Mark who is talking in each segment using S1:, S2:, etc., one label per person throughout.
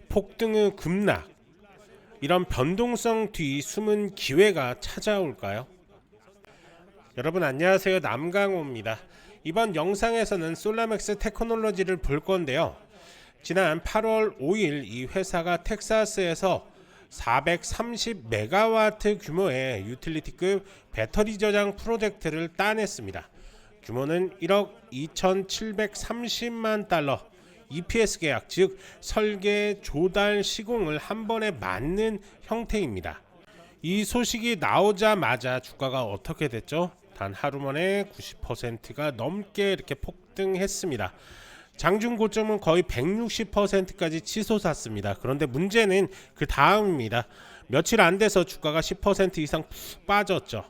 S1: 폭등의 급락, 이런 변동성 뒤 숨은 기회가 찾아올까요? 여러분 안녕하세요, 남강호입니다. 이번 영상에서는 솔라맥스 테크놀로지를 볼 건데요. 지난 8월 5일 이 회사가 텍사스에서 430메가와트 규모의 유틸리티급 배터리 저장 프로젝트를 따냈습니다. 규모는 1억 2,730만 달러, EPS 계약, 즉 설계, 조달, 시공을 한 번에 맞는 형태입니다. 이 소식이 나오자마자 주가가 어떻게 됐죠? 단 하루 만에 90%가 넘게 이렇게 폭등했습니다. 장중 고점은 거의 160%까지 치솟았습니다. 그런데 문제는 그 다음입니다. 며칠 안 돼서 주가가 10% 이상 푹 빠졌죠.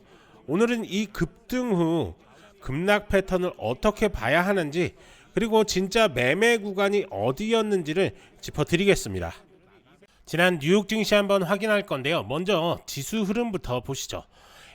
S1: 오늘은 이 급등 후 급락 패턴을 어떻게 봐야 하는지, 그리고 진짜 매매 구간이 어디였는지를 짚어드리겠습니다. 지난 뉴욕 증시 한번 확인할 건데요. 먼저 지수 흐름부터 보시죠.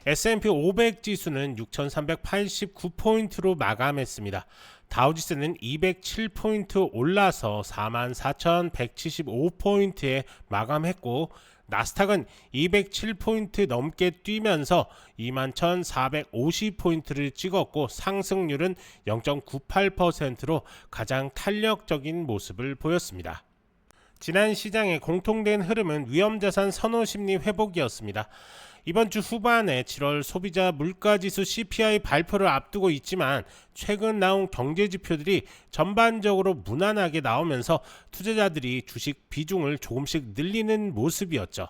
S1: S&P 500 지수는 6,389포인트로 마감했습니다. 다우지수는 207포인트 올라서 44,175포인트에 마감했고, 나스닥은 207포인트 넘게 뛰면서 21,450포인트를 찍었고, 상승률은 0.98%로 가장 탄력적인 모습을 보였습니다. 지난 시장의 공통된 흐름은 위험자산 선호 심리 회복이었습니다. 이번 주 후반에 7월 소비자 물가지수 CPI 발표를 앞두고 있지만, 최근 나온 경제지표들이 전반적으로 무난하게 나오면서 투자자들이 주식 비중을 조금씩 늘리는 모습이었죠.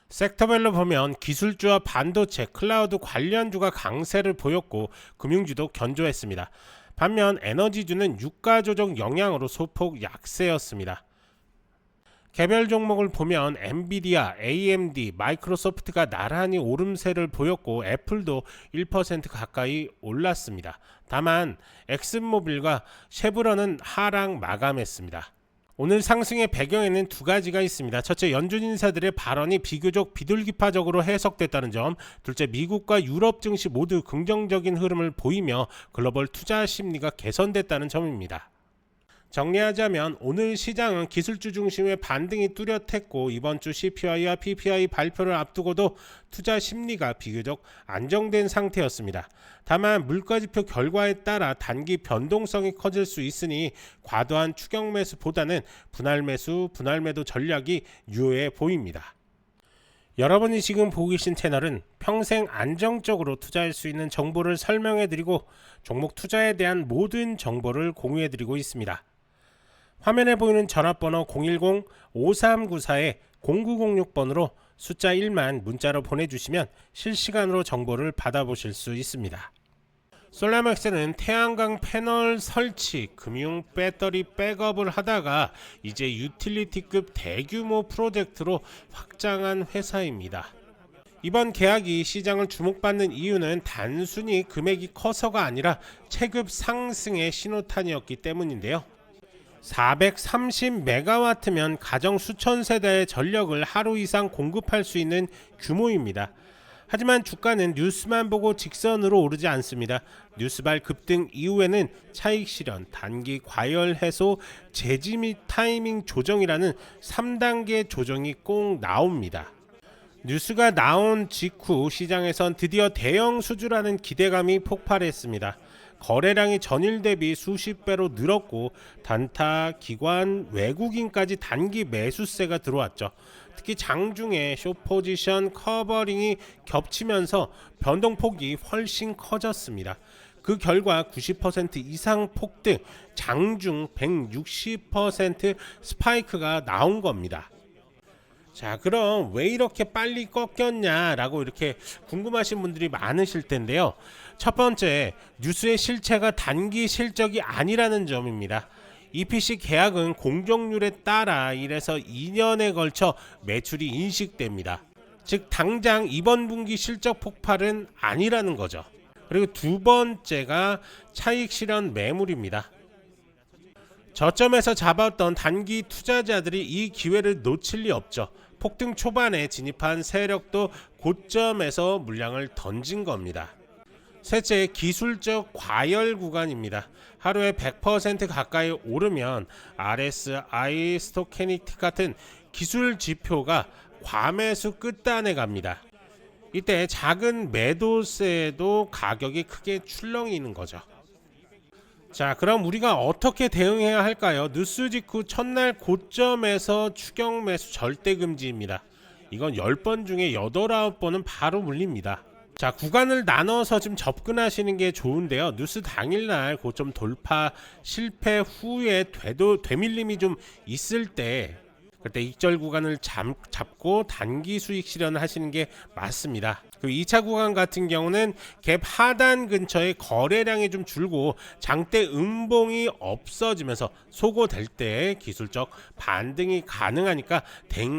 S1: 섹터별로 보면 기술주와 반도체, 클라우드 관련주가 강세를 보였고, 금융주도 견조했습니다. 반면 에너지주는 유가 조정 영향으로 소폭 약세였습니다. 개별 종목을 보면 엔비디아, AMD, 마이크로소프트가 나란히 오름세를 보였고, 애플도 1% 가까이 올랐습니다. 다만 엑슨모빌과 쉐브론은 하락 마감했습니다. 오늘 상승의 배경에는 두 가지가 있습니다. 첫째, 연준 인사들의 발언이 비교적 비둘기파적으로 해석됐다는 점, 둘째, 미국과 유럽 증시 모두 긍정적인 흐름을 보이며 글로벌 투자 심리가 개선됐다는 점입니다. 정리하자면 오늘 시장은 기술주 중심의 반등이 뚜렷했고, 이번 주 CPI와 PPI 발표를 앞두고도 투자 심리가 비교적 안정된 상태였습니다. 다만 물가지표 결과에 따라 단기 변동성이 커질 수 있으니 과도한 추격 매수보다는 분할 매수, 분할 매도 전략이 유효해 보입니다. 여러분이 지금 보고 계신 채널은 평생 안정적으로 투자할 수 있는 정보를 설명해드리고, 종목 투자에 대한 모든 정보를 공유해드리고 있습니다. 화면에 보이는 전화번호 010-5394-0906번으로 숫자 1만 문자로 보내주시면 실시간으로 정보를 받아보실 수 있습니다. 솔라맥스는 태양광 패널 설치, 금융 배터리 백업을 하다가 이제 유틸리티급 대규모 프로젝트로 확장한 회사입니다. 이번 계약이 시장을 주목받는 이유는 단순히 금액이 커서가 아니라 체급 상승의 신호탄이었기 때문인데요. 430메가와트면 가정 수천 세대의 전력을 하루 이상 공급할 수 있는 규모입니다. 하지만 주가는 뉴스만 보고 직선으로 오르지 않습니다. 뉴스발 급등 이후에는 차익 실현, 단기 과열 해소, 재지 및 타이밍 조정이라는 3단계 조정이 꼭 나옵니다. 뉴스가 나온 직후 시장에선 드디어 대형 수주라는 기대감이 폭발했습니다. 거래량이 전일 대비 수십 배로 늘었고, 단타, 기관, 외국인까지 단기 매수세가 들어왔죠. 특히 장중에 숏포지션 커버링이 겹치면서 변동폭이 훨씬 커졌습니다. 그 결과 90% 이상 폭등, 장중 160% 스파이크가 나온 겁니다. 자, 그럼 왜 이렇게 빨리 꺾였냐라고 이렇게 궁금하신 분들이 많으실 텐데요. 첫 번째, 뉴스의 실체가 단기 실적이 아니라는 점입니다. EPC 계약은 공정률에 따라 1에서 2년에 걸쳐 매출이 인식됩니다. 즉 당장 이번 분기 실적 폭발은 아니라는 거죠. 그리고 두 번째가 차익 실현 매물입니다. 저점에서 잡았던 단기 투자자들이 이 기회를 놓칠 리 없죠. 폭등 초반에 진입한 세력도 고점에서 물량을 던진 겁니다. 셋째, 기술적 과열 구간입니다. 하루에 100% 가까이 오르면 RSI, 스토캐스틱 같은 기술 지표가 과매수 끝단에 갑니다. 이때 작은 매도세에도 가격이 크게 출렁이는 거죠. 자, 그럼 우리가 어떻게 대응해야 할까요? 뉴스 직후 첫날 고점에서 추격 매수 절대 금지입니다. 이건 10번 중에 8, 9번은 바로 물립니다. 자, 구간을 나눠서 좀 접근하시는 게 좋은데요. 뉴스 당일날 고점 돌파 실패 후에 되밀림이 좀 있을 때 그때 익절 구간을 잡고 단기 수익 실현하시는 게 맞습니다. 그 2차 구간 같은 경우는 갭 하단 근처에 거래량이 좀 줄고 장대 음봉이 없어지면서 소거될 때 기술적 반등이 가능하니까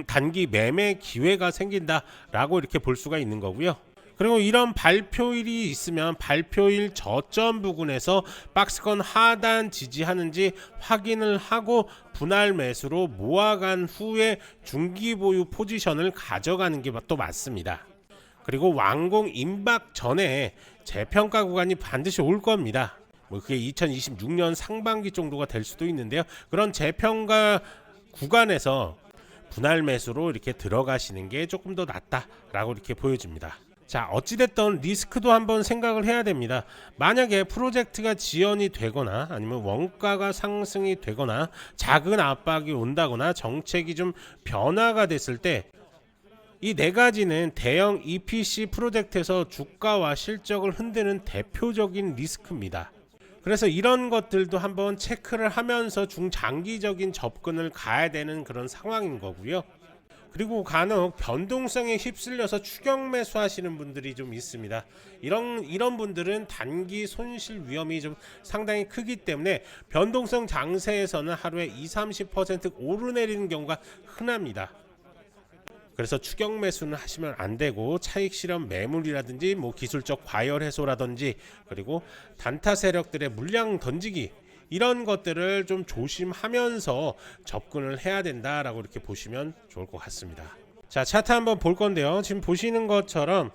S1: 단기 매매 기회가 생긴다라고 이렇게 볼 수가 있는 거고요. 그리고 이런 발표일이 있으면 발표일 저점 부근에서 박스권 하단 지지하는지 확인을 하고 분할 매수로 모아간 후에 중기 보유 포지션을 가져가는 게 또 맞습니다. 그리고 완공 임박 전에 재평가 구간이 반드시 올 겁니다. 그게 2026년 상반기 정도가 될 수도 있는데요. 그런 재평가 구간에서 분할 매수로 이렇게 들어가시는 게 조금 더 낫다라고 이렇게 보여집니다. 자, 어찌됐든 리스크도 한번 생각을 해야 됩니다. 만약에 프로젝트가 지연이 되거나 아니면 원가가 상승이 되거나 작은 압박이 온다거나 정책이 좀 변화가 됐을 때 이 네 가지는 대형 EPC 프로젝트에서 주가와 실적을 흔드는 대표적인 리스크입니다. 그래서 이런 것들도 한번 체크를 하면서 중장기적인 접근을 가야 되는 그런 상황인 거고요. 그리고 간혹 변동성에 휩쓸려서 추격 매수하시는 분들이 좀 있습니다. 이런 분들은 단기 손실 위험이 좀 상당히 크기 때문에 변동성 장세에서는 하루에 20-30% 오르내리는 경우가 흔합니다. 그래서 추격 매수는 하시면 안 되고 차익 실현 매물이라든지 기술적 과열 해소라든지 그리고 단타 세력들의 물량 던지기 이런 것들을 좀 조심하면서 접근을 해야 된다라고 이렇게 보시면 좋을 것 같습니다. 자, 차트 한번 볼 건데요. 지금 보시는 것처럼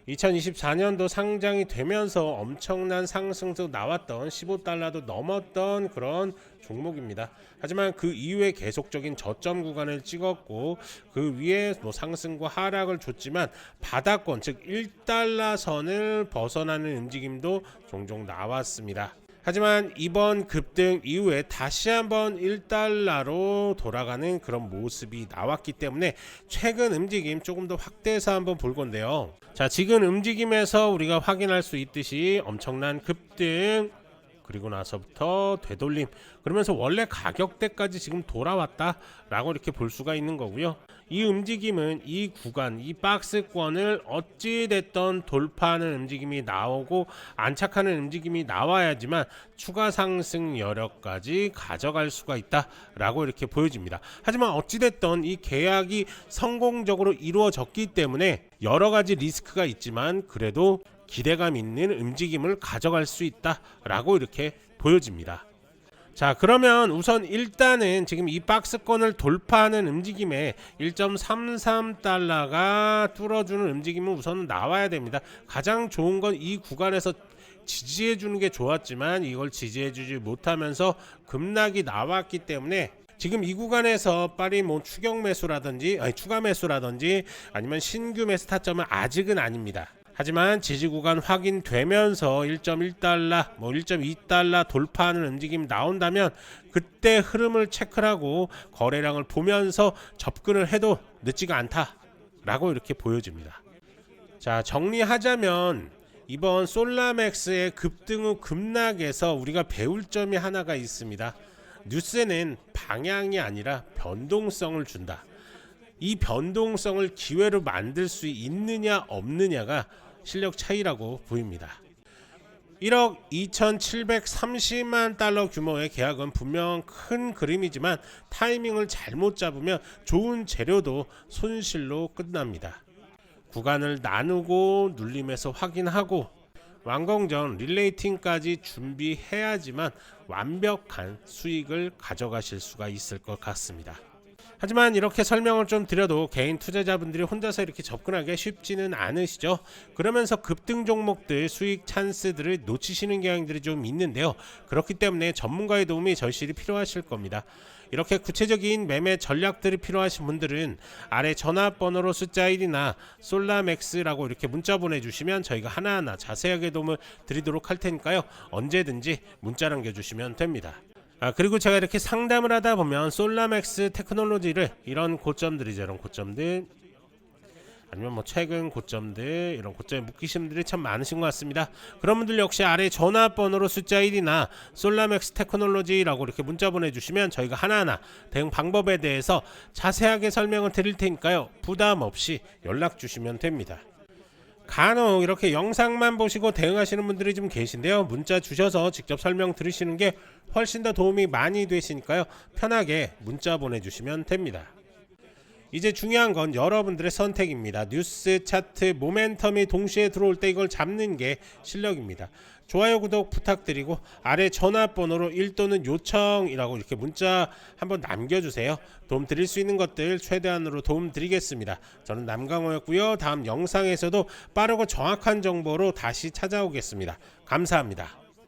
S1: 2024년도 상장이 되면서 엄청난 상승도 나왔던 $15도 넘었던 그런 종목입니다. 하지만 그 이후에 계속적인 저점 구간을 찍었고 그 위에 상승과 하락을 줬지만 바닥권 즉 $1 선을 벗어나는 움직임도 종종 나왔습니다. 하지만 이번 급등 이후에 다시 한번 $1로 돌아가는 그런 모습이 나왔기 때문에 최근 움직임 조금 더 확대해서 한번 볼 건데요. 자, 지금 움직임에서 우리가 확인할 수 있듯이 엄청난 급등 그리고 나서부터 되돌림 그러면서 원래 가격대까지 지금 돌아왔다라고 이렇게 볼 수가 있는 거고요. 이 움직임은 이 구간, 이 박스권을 어찌됐던 돌파하는 움직임이 나오고 안착하는 움직임이 나와야지만 추가 상승 여력까지 가져갈 수가 있다라고 이렇게 보여집니다. 하지만 어찌됐던 이 계약이 성공적으로 이루어졌기 때문에 여러 가지 리스크가 있지만 그래도 기대감 있는 움직임을 가져갈 수 있다라고 이렇게 보여집니다. 자, 그러면 우선 일단은 지금 이 박스권을 돌파하는 움직임에 1.33달러가 뚫어주는 움직임은 우선 나와야 됩니다. 가장 좋은 건 이 구간에서 지지해 주는 게 좋았지만 이걸 지지해 주지 못하면서 급락이 나왔기 때문에 지금 이 구간에서 빨리 추격 매수라든지 추가 매수라든지 아니면 신규 매수 타점은 아직은 아닙니다. 하지만 지지 구간 확인되면서 1.1달러, 1.2달러 돌파하는 움직임이 나온다면 그때 흐름을 체크를 하고 거래량을 보면서 접근을 해도 늦지가 않다라고 이렇게 보여집니다. 자, 정리하자면 이번 솔라맥스의 급등 후 급락에서 우리가 배울 점이 하나가 있습니다. 뉴스에는 방향이 아니라 변동성을 준다. 이 변동성을 기회로 만들 수 있느냐 없느냐가 실력 차이라고 보입니다. 1억 2,730만 달러 규모의 계약은 분명 큰 그림이지만 타이밍을 잘못 잡으면 좋은 재료도 손실로 끝납니다. 구간을 나누고 눌림에서 확인하고 완공 전 릴레이팅까지 준비해야지만 완벽한 수익을 가져가실 수가 있을 것 같습니다. 하지만 이렇게 설명을 좀 드려도 개인 투자자분들이 혼자서 이렇게 접근하기 쉽지는 않으시죠. 그러면서 급등 종목들 수익 찬스들을 놓치시는 경향들이 좀 있는데요. 그렇기 때문에 전문가의 도움이 절실히 필요하실 겁니다. 이렇게 구체적인 매매 전략들이 필요하신 분들은 아래 전화번호로 숫자 1이나 솔라맥스라고 이렇게 문자 보내주시면 저희가 하나하나 자세하게 도움을 드리도록 할 테니까요. 언제든지 문자 남겨주시면 됩니다. 그리고 제가 이렇게 상담을 하다 보면 솔라맥스 테크놀로지를 이런 고점들이죠. 이런 고점들 아니면 뭐 최근 고점들 이런 고점에 묶이신 분들이 참 많으신 것 같습니다. 그런 분들 역시 아래 전화번호로 숫자 1이나 솔라맥스 테크놀로지라고 이렇게 문자 보내주시면 저희가 하나하나 대응 방법에 대해서 자세하게 설명을 드릴 테니까요. 부담 없이 연락 주시면 됩니다. 간혹 이렇게 영상만 보시고 대응하시는 분들이 좀 계신데요. 문자 주셔서 직접 설명 들으시는 게 훨씬 더 도움이 많이 되시니까요. 편하게 문자 보내주시면 됩니다. 이제 중요한 건 여러분들의 선택입니다. 뉴스, 차트, 모멘텀이 동시에 들어올 때 이걸 잡는 게 실력입니다. 좋아요, 구독 부탁드리고 아래 전화번호로 1 또는 요청이라고 이렇게 문자 한번 남겨주세요. 도움 드릴 수 있는 것들 최대한으로 도움 드리겠습니다. 저는 남강호였고요. 다음 영상에서도 빠르고 정확한 정보로 다시 찾아오겠습니다. 감사합니다.